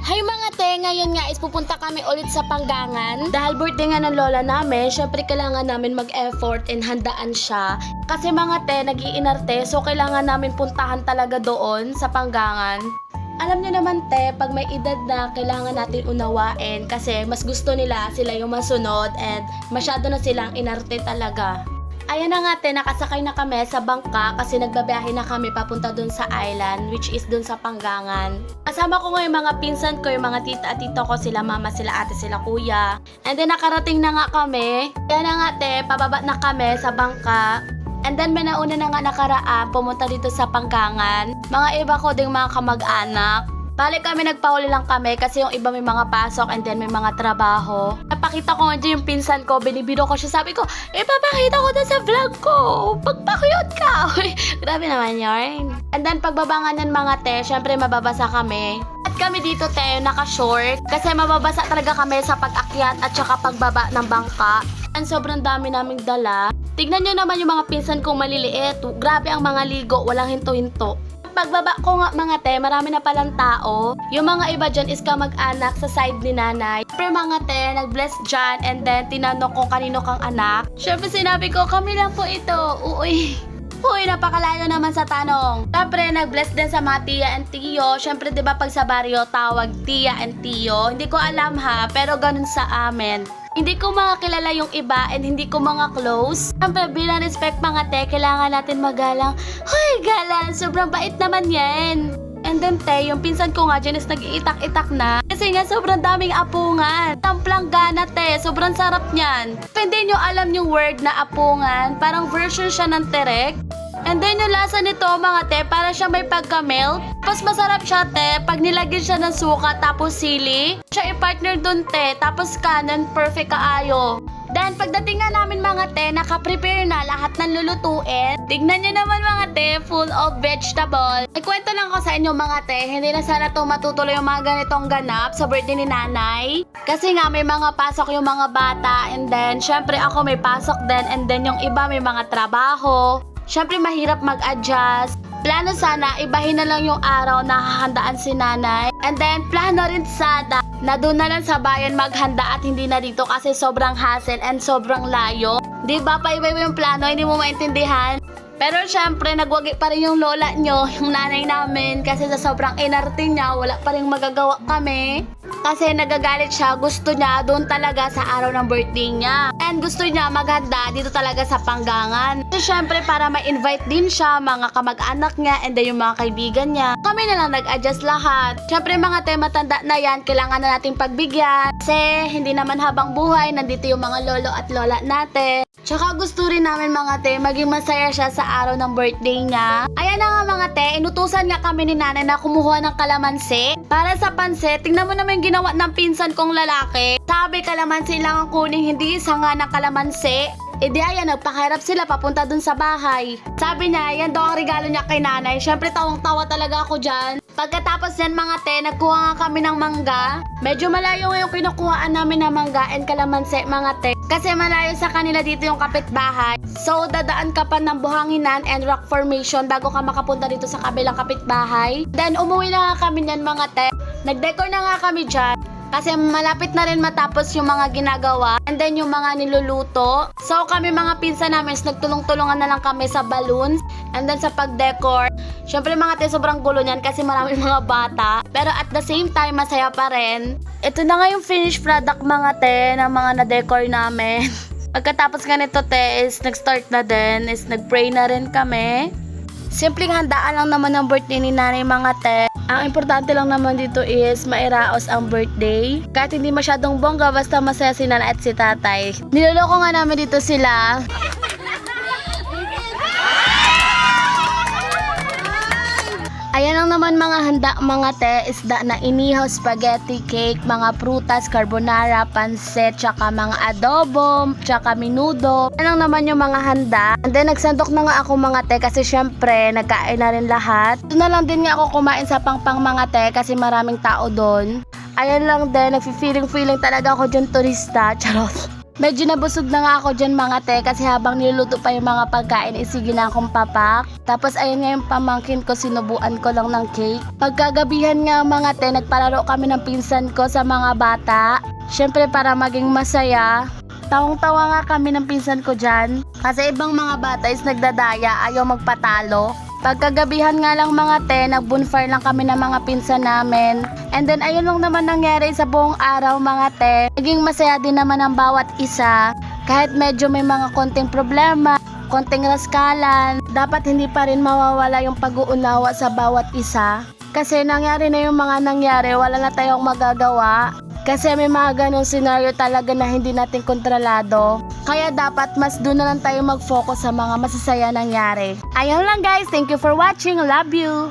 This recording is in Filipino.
Hi mga te, ngayon nga is pupunta kami ulit sa Panggangan. Dahil birthday nga ng lola namin, syempre kailangan namin mag-effort and handaan siya. Kasi mga te, nag-iinarte, so kailangan namin puntahan talaga doon sa Panggangan. Alam niyo naman te, pag may edad na kailangan natin unawain kasi mas gusto nila sila yung masunod and masyado na silang inarte talaga. Ayan na nga te, nakasakay na kami sa bangka kasi nagbabiyahe na kami papunta dun sa island which is dun sa Panggangan. Kasama ko ngayon mga pinsan ko, yung mga tita at tito ko, sila mama, sila ate, sila kuya. And then nakarating na nga kami. Ayan na nga te, pababa na kami sa bangka. And then may nauna na nga nakaraan pumunta dito sa Panggangan. Mga iba ko ding mga kamag-anak. Balik kami, nagpahuli lang kami kasi yung iba may mga pasok and then may mga trabaho. Napakita ko nga dyan yung pinsan ko, binibiro ko siya, sabi ko, ipapakita ko na sa vlog ko, pagpakuyot ka. Grabe naman yun. And then pagbaba nga ng mga te, syempre mababasa kami. At kami dito te, naka-short kasi mababasa talaga kami sa pag-akyat at saka pagbaba ng bangka. And sobrang dami naming dala. Tignan nyo naman yung mga pinsan kong maliliit. Grabe ang mga ligo, walang hinto-hinto. Pagbaba ko nga mga te, marami na palang tao. Yung mga iba dyan is kamag-anak sa side ni nanay. Pero mga te, nag-bless dyan and then tinanong kung kanino kang anak. Syempre sinabi ko, kami lang po ito. Uy, napakalayo naman sa tanong. Syempre, nag-bless din sa mga tia and tiyo. Syempre, di ba pag sa baryo, tawag tia and tiyo. Hindi ko alam ha, pero ganun sa amin. Hindi ko mga kilala yung iba and hindi ko mga close. Siyempre, bilang respect mga te, kailangan natin magalang. Hoy, galang! Sobrang bait naman yan. And then te, yung pinsan ko nga dyan is nag-iitak-itak na. Kasi nga sobrang daming apungan. Tamplang gana te, sobrang sarap niyan. Hindi nyo alam yung word na apungan. Parang version siya ng terek. And then yung lasa nito mga te, para siya may pagka-milk. Tapos masarap siya te, pag nilagyan siya ng suka tapos sili. Siya i-partner dun te, tapos kanin, perfect kaayo. Then pagdating nga namin mga te, naka-prepare na lahat ng lulutuin. Tignan nyo naman mga te, full of vegetable. Ikwento lang ko sa inyo mga te, hindi na sana to matutuloy yung mga ganitong ganap sa birthday ni nanay. Kasi nga may mga pasok yung mga bata and then syempre ako may pasok din and then yung iba may mga trabaho. Syempre mahirap mag-adjust. Plano sana, ibahin na lang yung araw na hahandaan si nanay. And then, plano rin sana na doon na lang sa bayan maghanda at hindi na dito kasi sobrang hassle and sobrang layo. Diba, paiba yung plano, hindi mo maintindihan. Pero syempre, nagwagi pa rin yung lola nyo, yung nanay namin. Kasi sa sobrang inarte niya, wala pa rin magagawa kami. Kasi nagagalit siya, gusto niya doon talaga sa araw ng birthday niya. And gusto niya maghanda dito talaga sa Panggangan. So syempre para ma-invite din siya, mga kamag-anak niya and then yung mga kaibigan niya. Kami na lang nag-adjust lahat. Syempre mga te, matanda na yan, kailangan na nating pagbigyan. Kasi hindi naman habang buhay, nandito yung mga lolo at lola natin. Tsaka gusto rin namin mga te, maging masaya siya sa araw ng birthday niya. Ayan na nga mga te, inutusan nga kami ni nanay na kumuha ng kalamansi. Para sa pansit, tingnan mo naman yung ginawa ng pinsan kong lalaki. Sabi kalamansi lang ang kuning, hindi isa nga ng kalamansi. E di ayan, nagpakahirap sila papunta dun sa bahay. Sabi niya, yan daw ang regalo niya kay nanay. Syempre tawang-tawa talaga ako dyan. Pagkatapos yan mga te, nagkuha nga kami ng mangga. Medyo malayo yung kinukuhaan namin ng mangga and kalamansi mga te. Kasi malayo sa kanila dito yung kapitbahay. So dadaan ka pa ng Buhanginan and Rock Formation bago ka makapunta dito sa kabilang kapitbahay. Then umuwi na nga kami niyan mga te. Nag-decor na nga kami dyan. Kasi malapit na rin matapos yung mga ginagawa and then yung mga niluluto. So kami mga pinsan namin nagtulong-tulungan na lang kami sa balloons and then sa pag-decor. Syempre mga te, sobrang gulo niyan kasi maraming mga bata. Pero at the same time, masaya pa rin. Ito na nga yung finished product mga te ng mga na-decor namin. Pagkatapos ganito te is nag-start na din, is nag-pray na rin kami. Simpleng handaan lang naman ng birthday ni nanay mga te. Ang importante lang naman dito is mairaos ang birthday. Kahit hindi masyadong bongga, basta masaya si nanay at si tatay. Niloloko nga namin dito sila. Ayan lang naman mga handa mga te, isda na inihaw, spaghetti, cake, mga prutas, carbonara, pansit, tsaka mga adobo, tsaka minudo. Ayan lang naman yung mga handa. And then nagsandok na nga ako mga te kasi syempre nagkain na rin lahat. Doon na lang din nga ako kumain sa pangpang mga te kasi maraming tao doon. Ayan lang din, nagfi-feeling talaga ako dyan turista. Charot. Medyo nabusog na nga ako dyan mga te kasi habang niluluto pa yung mga pagkain isige na akong papak. Tapos ayun nga yung pamangkin ko, sinubuan ko lang ng cake. Pagkagabihan nga mga te, nagpalaro kami ng pinsan ko sa mga bata. Syempre para maging masaya. Tawang-tawa nga kami ng pinsan ko dyan. Kasi ibang mga bata is nagdadaya, ayaw magpatalo. Pagkagabihan nga lang mga te, nag-bonfire lang kami ng mga pinsan namin. And then ayun lang naman nangyari sa buong araw mga te. Naging masaya din naman ang bawat isa. Kahit medyo may mga konting problema, konting raskalan, dapat hindi pa rin mawawala yung pag-uunawa sa bawat isa. Kasi nangyari na yung mga nangyari, wala na tayong magagawa. Kasi may mga ganong senaryo talaga na hindi natin kontrolado. Kaya dapat mas doon na lang tayo mag-focus sa mga masasaya nangyari. Ayun lang guys, thank you for watching. Love you!